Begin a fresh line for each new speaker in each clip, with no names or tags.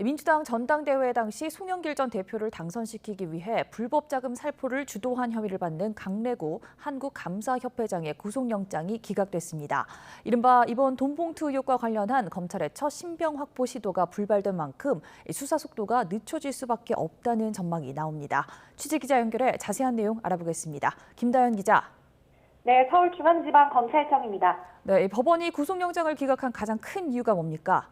민주당 전당대회 당시 송영길 전 대표를 당선시키기 위해 불법 자금 살포를 주도한 혐의를 받는 강래구 한국감사협회장의 구속영장이 기각됐습니다. 이른바 이번 돈봉투 의혹과 관련한 검찰의 첫 신병 확보 시도가 불발된 만큼 수사 속도가 늦춰질 수밖에 없다는 전망이 나옵니다. 취재기자 연결해 자세한 내용 알아보겠습니다. 김다연 기자.
네, 서울중앙지방검찰청입니다.
네, 법원이 구속영장을 기각한 가장 큰 이유가 뭡니까?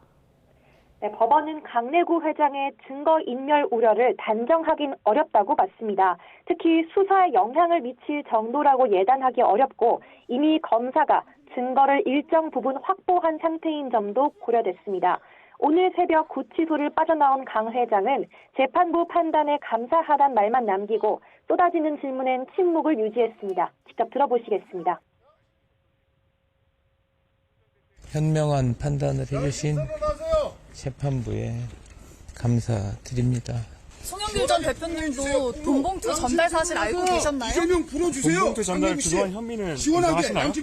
네, 법원은 강래구 회장의 증거인멸 우려를 단정하긴 어렵다고 봤습니다. 특히 수사에 영향을 미칠 정도라고 예단하기 어렵고 이미 검사가 증거를 일정 부분 확보한 상태인 점도 고려됐습니다. 오늘 새벽 구치소를 빠져나온 강 회장은 재판부 판단에 감사하단 말만 남기고 쏟아지는 질문엔 침묵을 유지했습니다. 직접 들어보시겠습니다.
현명한 판단을 해주신 재판부에 감사드립니다.
송영길 전 대표님도 돈봉투 전달 사실 알고 계셨나요?
이재명 풀어주세요.
돈봉투 전달 주도한 혐의는 인정하시나요?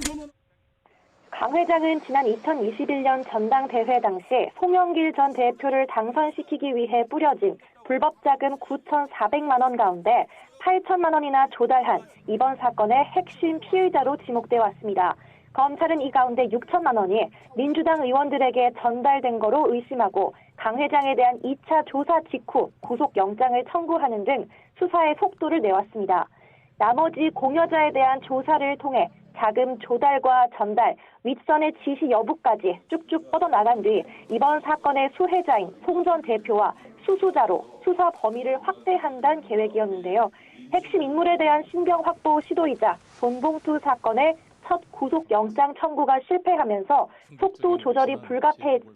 강 회장은 지난 2021년 전당대회 당시 송영길 전 대표를 당선시키기 위해 뿌려진 불법 자금 9,400만 원 가운데 8천만 원이나 조달한 이번 사건의 핵심 피의자로 지목돼 왔습니다. 검찰은 이 가운데 6천만 원이 민주당 의원들에게 전달된 거로 의심하고 강 회장에 대한 2차 조사 직후 구속영장을 청구하는 등 수사의 속도를 내왔습니다. 나머지 공여자에 대한 조사를 통해 자금 조달과 전달, 윗선의 지시 여부까지 쭉쭉 뻗어나간 뒤 이번 사건의 수혜자인 송 전 대표와 수수자로 수사 범위를 확대한다는 계획이었는데요. 핵심 인물에 대한 신병 확보 시도이자 돈봉투 사건의 첫 구속영장 청구가 실패하면서 속도 조절이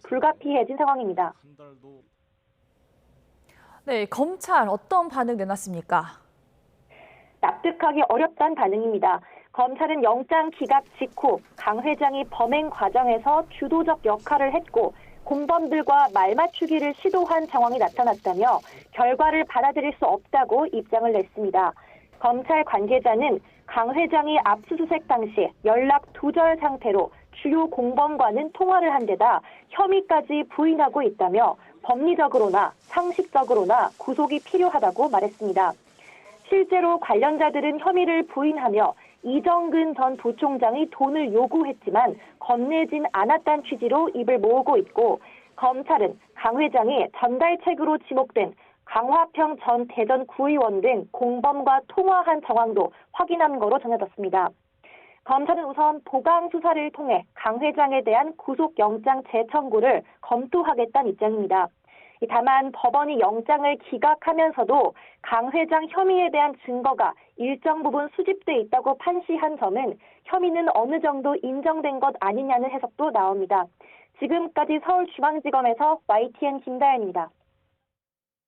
불가피해진 상황입니다.
네, 검찰 어떤 반응 내놨습니까?
납득하기 어렵다는 반응입니다. 검찰은 영장 기각 직후 강 회장이 범행 과정에서 주도적 역할을 했고 공범들과 말맞추기를 시도한 정황이 나타났다며 결과를 받아들일 수 없다고 입장을 냈습니다. 검찰 관계자는 강 회장이 압수수색 당시 연락 두절 상태로 주요 공범과는 통화를 한 데다 혐의까지 부인하고 있다며 법리적으로나 상식적으로나 구속이 필요하다고 말했습니다. 실제로 관련자들은 혐의를 부인하며 이정근 전 부총장이 돈을 요구했지만 건네진 않았다는 취지로 입을 모으고 있고 검찰은 강 회장이 전달책으로 지목된 강화평 전 대전 구의원 등 공범과 통화한 정황도 확인한 거로 전해졌습니다. 검찰은 우선 보강 수사를 통해 강 회장에 대한 구속영장 재청구를 검토하겠다는 입장입니다. 다만 법원이 영장을 기각하면서도 강 회장 혐의에 대한 증거가 일정 부분 수집돼 있다고 판시한 점은 혐의는 어느 정도 인정된 것 아니냐는 해석도 나옵니다. 지금까지 서울중앙지검에서 YTN 김다연입니다.